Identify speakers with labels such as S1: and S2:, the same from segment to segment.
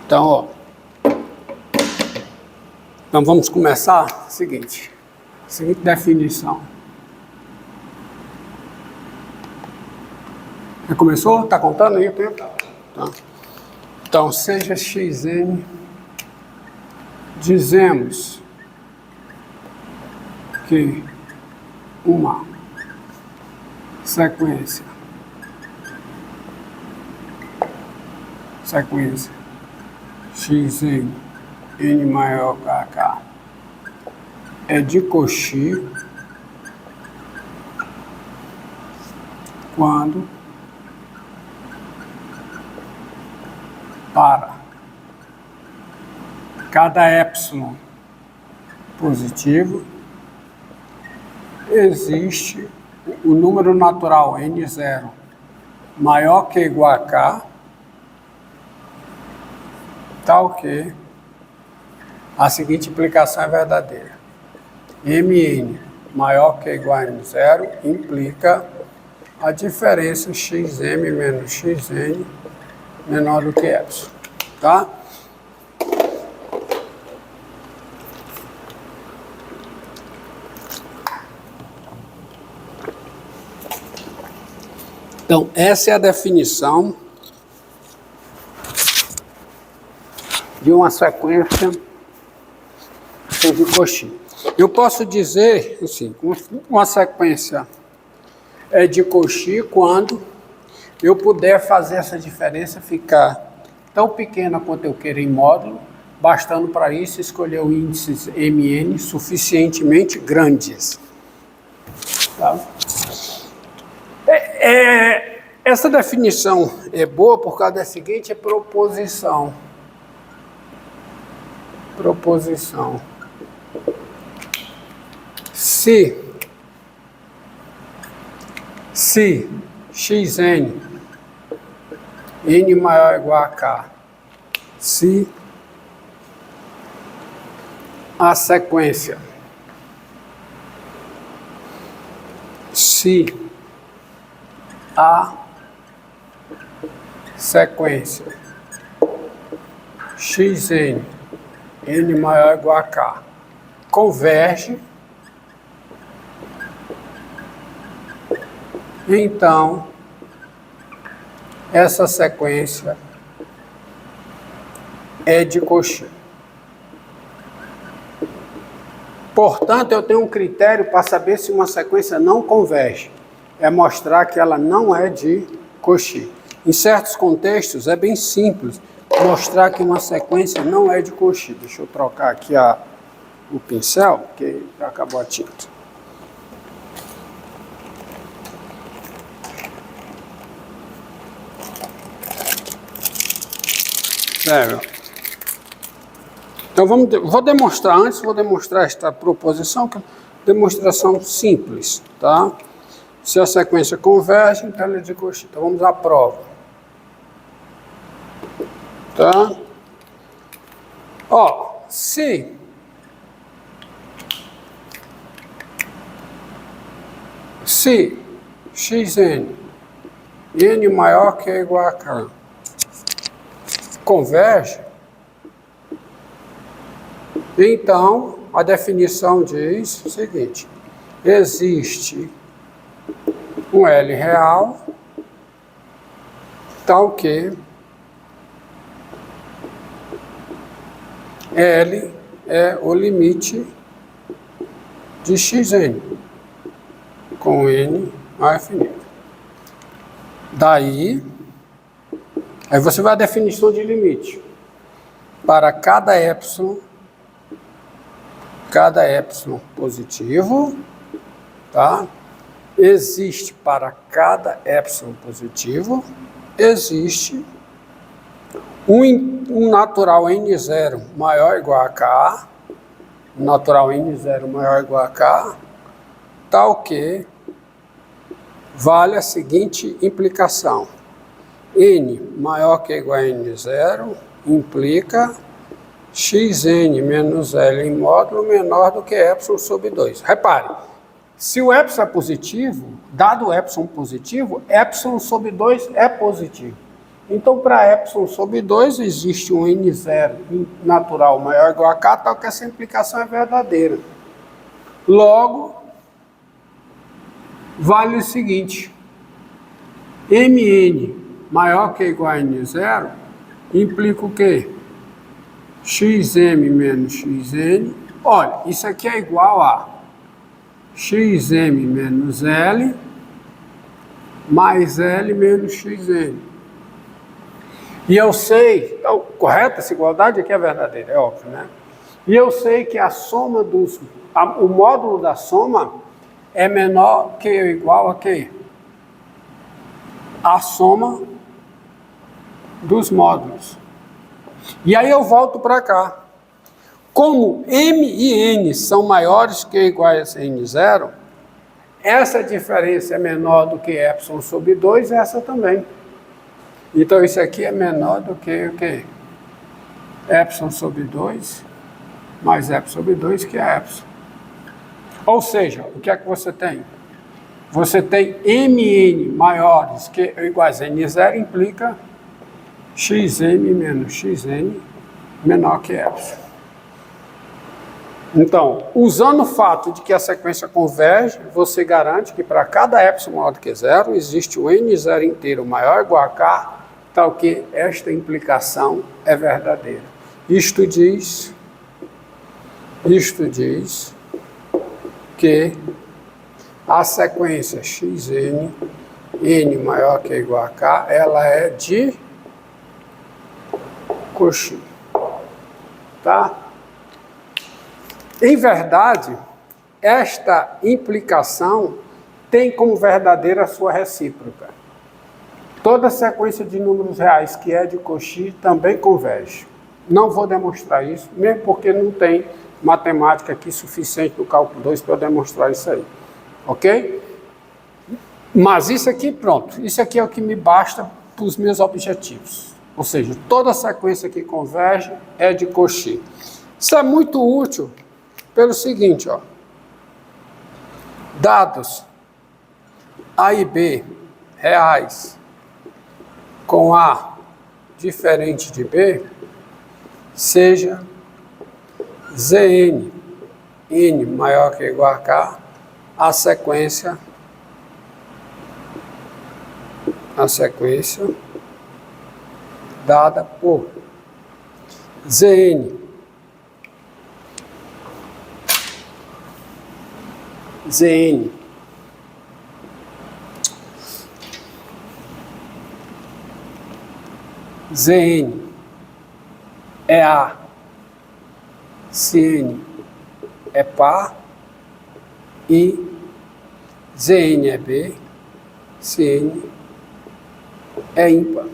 S1: Então, ó. Então, vamos começar seguinte definição. Já começou? Tá contando aí o tempo? Tá. Então, seja xn, dizemos que uma sequência xn n maior que k é de Cauchy quando para cada epsilon positivo existe o número natural n0 maior que ou igual a k, tal que a seguinte implicação é verdadeira. Mn maior que ou igual a n0 implica a diferença xm menos xn menor do que epsilon, tá? Então, essa é a definição de uma sequência de Cauchy. Eu posso dizer, assim, uma sequência é de Cauchy quando eu puder fazer essa diferença ficar tão pequena quanto eu queira em módulo, bastando para isso escolher o índices Mn suficientemente grandes. Tá? Essa definição é boa por causa da seguinte proposição. Se xn n maior ou igual a k, se a sequência xn n maior ou igual a k converge, então essa sequência é de Cauchy. Portanto, eu tenho um critério para saber se uma sequência não converge. É mostrar que ela não é de Cauchy. Em certos contextos, é bem simples mostrar que uma sequência não é de Cauchy. Deixa eu trocar aqui o pincel, porque já acabou a tinta. Sério. Então, vou demonstrar esta proposição, que é demonstração simples, tá? Se a sequência converge, então ela é de Cauchy. Então, vamos à prova. Tá? Ó, se xn n maior que ou igual a k converge, então a definição diz o seguinte: existe um L real tal que L é o limite de xn com n a infinito. Daí, aí você vai à definição de limite. Para cada epsilon positivo, tá? Existe para cada epsilon positivo, existe um natural n0 maior ou igual a k, natural n0 maior ou igual a k, tal que vale a seguinte implicação: n maior que ou igual a n0 implica xn menos L em módulo menor do que epsilon sobre 2. Repare, se o epsilon é positivo, dado o epsilon positivo, epsilon sobre 2 é positivo. Então, para epsilon sobre 2, existe um N0 natural maior ou igual a K, tal que essa implicação é verdadeira. Logo, vale o seguinte, Mn maior que ou igual a N0 implica o quê? Xm menos Xn. Olha, isso aqui é igual a Xm menos L mais L menos Xn. E eu sei, então, correto? Essa igualdade aqui é verdadeira, é óbvio, né? E eu sei que a soma o módulo da soma é menor que ou igual a quê? A soma dos módulos. E aí eu volto para cá. Como M e N são maiores que ou iguais a N0, essa diferença é menor do que epsilon sobre 2, essa também. Então isso aqui é menor do que o quê? Epsilon sobre 2 mais epsilon sobre 2, que é epsilon. Ou seja, o que é que você tem? Você tem Mn maiores que ou iguais a N0, implica Xm menos Xn menor que epsilon. Então, usando o fato de que a sequência converge, você garante que para cada epsilon maior do que 0, existe o N0 inteiro maior ou igual a K, tal que esta implicação é verdadeira. Isto diz que a sequência Xn, N maior que ou igual a K, ela é de Cauchy. Tá? Em verdade, esta implicação tem como verdadeira a sua recíproca. Toda sequência de números reais que é de Cauchy também converge. Não vou demonstrar isso, mesmo porque não tem matemática aqui suficiente no cálculo 2 para eu demonstrar isso aí. Ok? Mas isso aqui, pronto. Isso aqui é o que me basta para os meus objetivos. Ou seja, toda sequência que converge é de Cauchy. Isso é muito útil pelo seguinte, ó. Dados A e B reais com A diferente de B, seja Zn, N maior que ou igual a K, a sequência dada por Zn é A, se N é par, e Zn é B, se N é ímpar.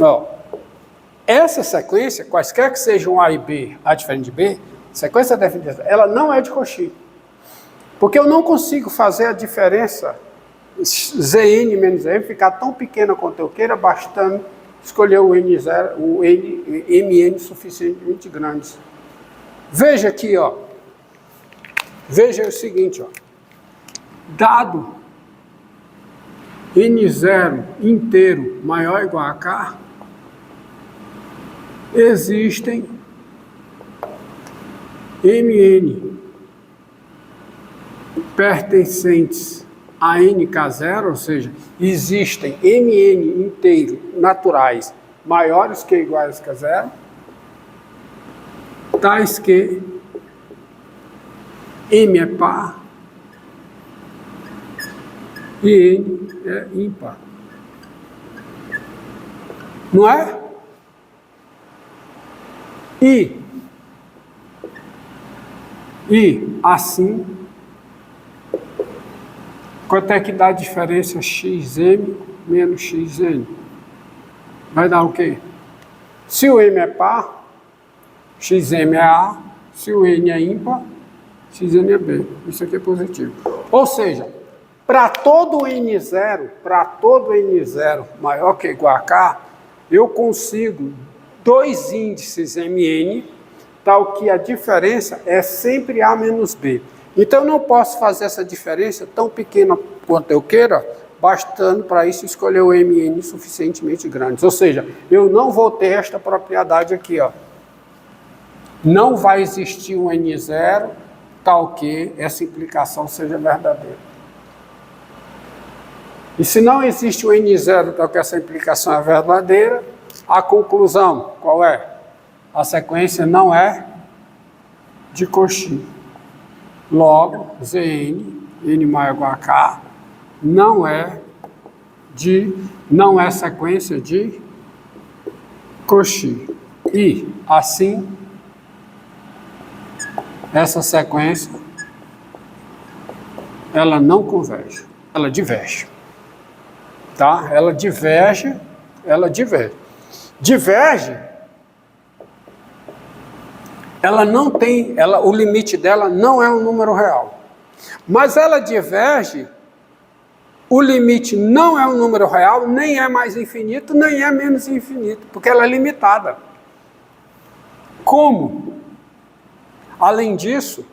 S1: Ó, essa sequência, quaisquer que sejam A e B, A diferente de B, sequência definida, ela não é de Cauchy. Porque eu não consigo fazer a diferença Zn menos Zn ficar tão pequena quanto eu queira, bastando escolher o N0, o Mn suficientemente grande. Veja aqui, ó. Veja o seguinte, ó. Dado N0 inteiro maior ou igual a K, existem Mn pertencentes a NK0, ou seja, existem Mn inteiro naturais maiores que ou iguais a zero, tais que M é par e N é ímpar. Não é? E assim, quanto é que dá a diferença Xm menos Xn? Vai dar o quê? Se o M é par, Xm é A, se o N é ímpar, Xn é B. Isso aqui é positivo. Ou seja, para todo N0, maior que ou igual a K, eu consigo dois índices Mn, tal que a diferença é sempre A menos B. Então, eu não posso fazer essa diferença tão pequena quanto eu queira, bastando para isso escolher o MN suficientemente grandes. Ou seja, eu não vou ter esta propriedade aqui, ó. Não vai existir um N0 tal que essa implicação seja verdadeira. E se não existe um N0 tal que essa implicação é verdadeira, a conclusão qual é? A sequência não é de Cauchy. Logo, Zn, n maior ou igual a k, não é sequência de Cauchy. E, assim, essa sequência, ela não converge, ela diverge. Tá? Ela diverge. Diverge, ela não tem, o limite dela não é um número real. Mas ela diverge, o limite não é um número real, nem é mais infinito, nem é menos infinito, porque ela é limitada. Como? Além disso,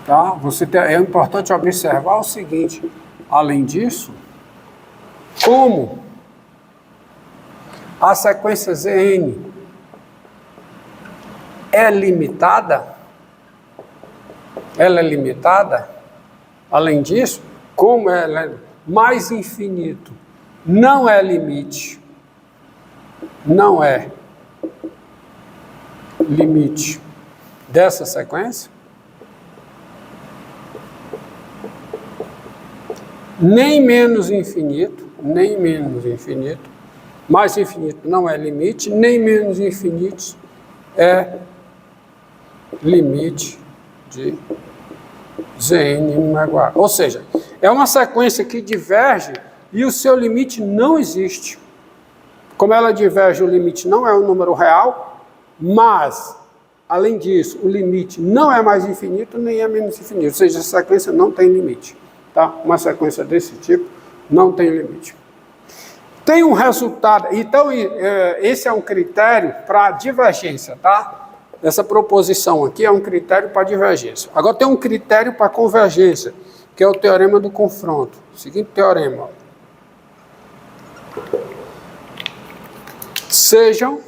S1: tá? É importante observar o seguinte, além disso, como a sequência Zn é limitada, além disso, como ela é mais infinito, não é limite dessa sequência, nem menos infinito, mais infinito não é limite, nem menos infinito é limite de Zn igual a. Ou seja, é uma sequência que diverge e o seu limite não existe. Como ela diverge, o limite não é um número real, mas, além disso, o limite não é mais infinito, nem é menos infinito. Ou seja, a sequência não tem limite. Tá? Uma sequência desse tipo não tem limite. Tem um resultado, então esse é um critério para divergência, tá? Essa proposição aqui é um critério para divergência. Agora tem um critério para convergência, que é o teorema do confronto. Seguinte teorema. Sejam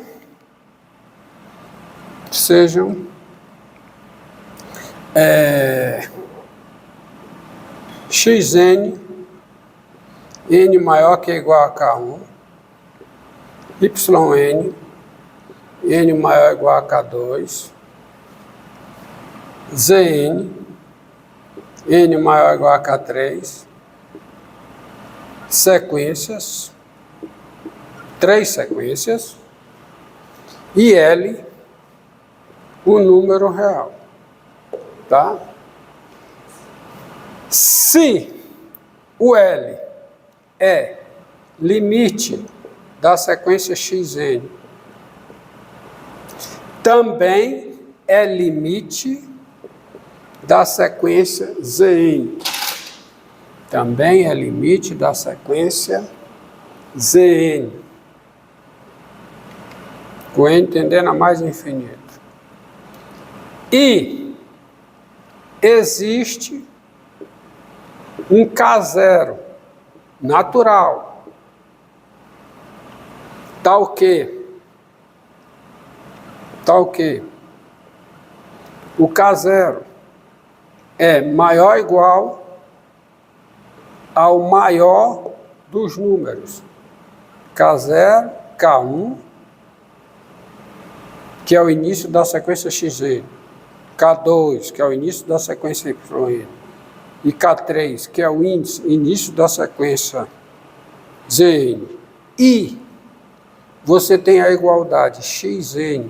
S1: xn, n maior que ou igual a k1, yn, n maior ou igual a k2, zn, n maior ou igual a k3, sequências, 3 sequências, e L, o número real. Tá? Se o L é limite da sequência xn, também é limite da sequência Zn. Também é limite da sequência Zn. Com n tendendo a mais infinito. E existe um K0 natural, tal que o K0 é maior ou igual ao maior dos números, K0, K1, que é o início da sequência xn, K2, que é o início da sequência yn, e K3, que é o início da sequência Zn, e você tem a igualdade xn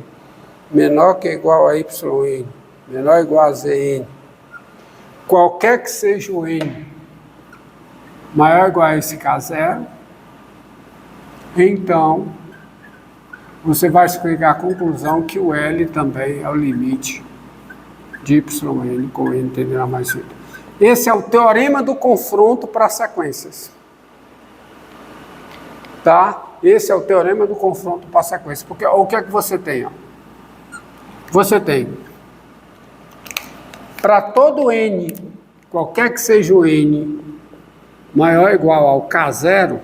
S1: menor que ou igual a yn, menor ou igual a Zn, qualquer que seja o n maior ou igual a esse K0, então você vai explicar a conclusão que o L também é o limite de yn com n tendendo a mais cedo. Esse é o teorema do confronto para sequências. Tá? Esse é o teorema do confronto para sequências. Porque o que é que você tem? Ó? Você tem, para todo n qualquer que seja o n maior ou igual ao k0,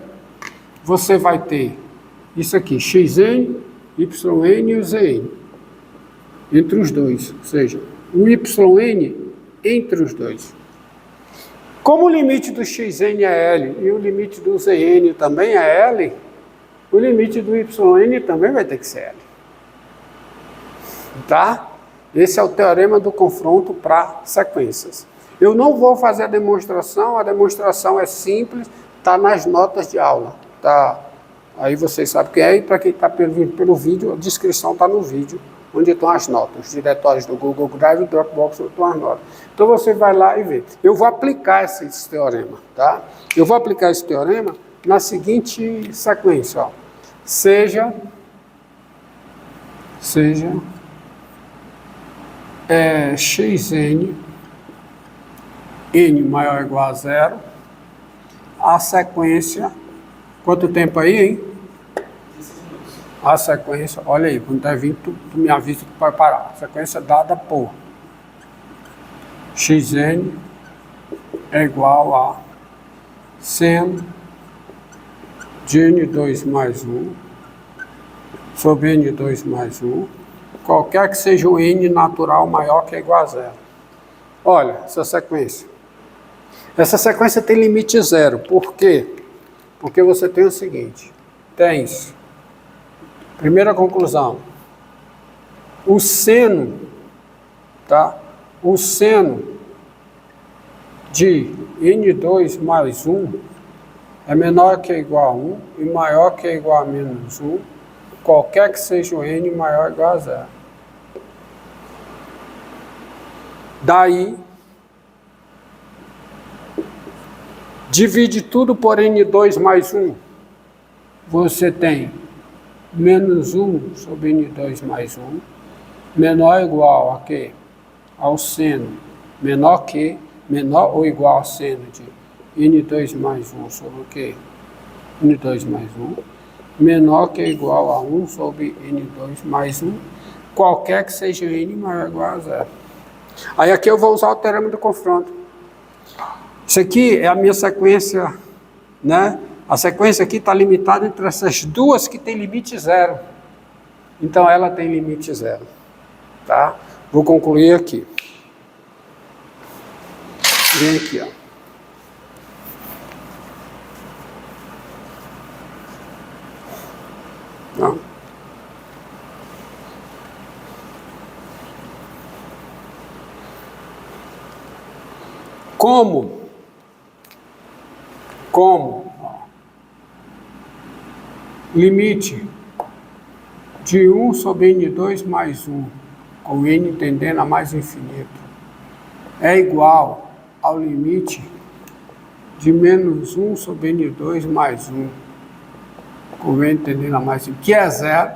S1: você vai ter isso aqui, xn, yn e o zn, entre os dois, ou seja, o yn entre os dois. Como o limite do xn é L e o limite do zn também é L, o limite do yn também vai ter que ser L. Tá? Esse é o teorema do confronto para sequências. Eu não vou fazer a demonstração é simples, está nas notas de aula. Tá? Aí vocês sabem o que é, e para quem está pelo vídeo, a descrição está no vídeo, onde estão as notas. Os diretórios do Google Drive e Dropbox estão as notas. Então você vai lá e vê. Eu vou aplicar esse teorema, tá? Eu vou aplicar esse teorema na seguinte sequência, ó. Seja xn, n maior ou igual a zero, a sequência, quanto tempo aí, hein? A sequência, olha aí, quando está vindo, tu me avisa que pode parar. A sequência dada por xn é igual a seno de n2 mais 1 sobre n2 mais 1, qualquer que seja o n natural maior que ou igual a zero. Olha, essa sequência tem limite zero. Por quê? Porque você tem o seguinte, tens, primeira conclusão, o seno, tá? O seno de n2 mais 1 é menor que ou igual a 1 e maior que ou igual a menos 1, qualquer que seja o n maior ou igual a zero. Daí, divide tudo por n2 mais 1, você tem menos 1 sobre n2 mais 1, menor ou igual a quê? Ao seno, menor ou igual ao seno de n2 mais 1 sobre o quê? n2 mais 1, menor que ou igual a 1 sobre n2 mais 1, qualquer que seja n maior ou igual a zero. Aí aqui eu vou usar o teorema do confronto. Isso aqui é a minha sequência, né? A sequência aqui está limitada entre essas duas que tem limite zero. Então ela tem limite zero. Tá? Vou concluir aqui. Vem aqui, ó. Tá? Como limite de 1 sobre n2 mais 1, com n tendendo a mais infinito, é igual ao limite de menos 1 sobre n2 mais 1, com n tendendo a mais infinito, que é zero.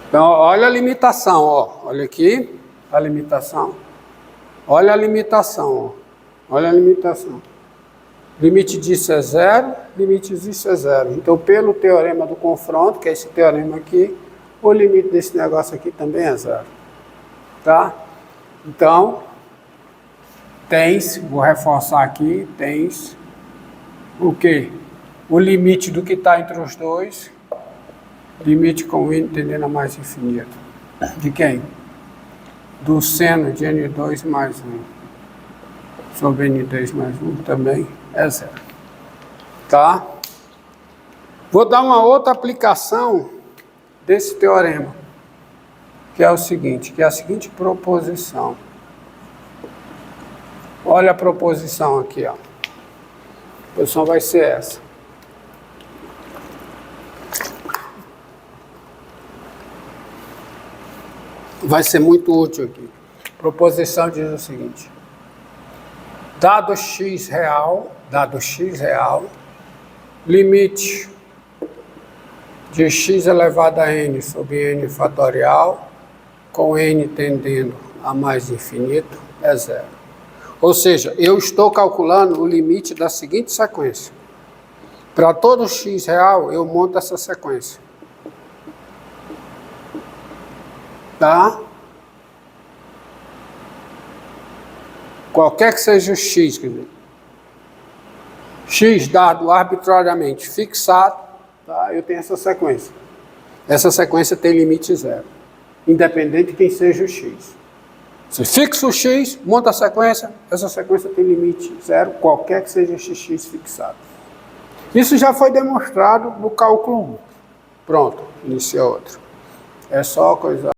S1: Então, olha a limitação, ó. Olha aqui a limitação. Olha a limitação, ó. Olha a limitação. Limite disso é zero, limite disso é zero. Então, pelo teorema do confronto, que é esse teorema aqui, o limite desse negócio aqui também é zero. Tá? Então, tens, vou reforçar aqui, tens o quê? O limite do que está entre os dois, limite com n tendendo a mais infinito. De quem? Do seno de n2 mais 1 sobre n2 mais 1 também é zero. Tá? Vou dar uma outra aplicação desse teorema, que é o seguinte, que é a seguinte proposição. Olha a proposição aqui, ó. A proposição vai ser essa. Vai ser muito útil aqui. A proposição diz o seguinte: dado x real, limite de x elevado a n sobre n fatorial, com n tendendo a mais infinito, é zero. Ou seja, eu estou calculando o limite da seguinte sequência. Para todo x real, eu monto essa sequência. Tá? qualquer que seja o x, quer dizer, x dado arbitrariamente fixado, tá? Eu tenho essa sequência. Essa sequência tem limite zero, independente de quem seja o x. Você fixa o x, monta a sequência, essa sequência tem limite zero, qualquer que seja xx fixado. Isso já foi demonstrado no cálculo 1. Pronto, inicia outro. É só coisa...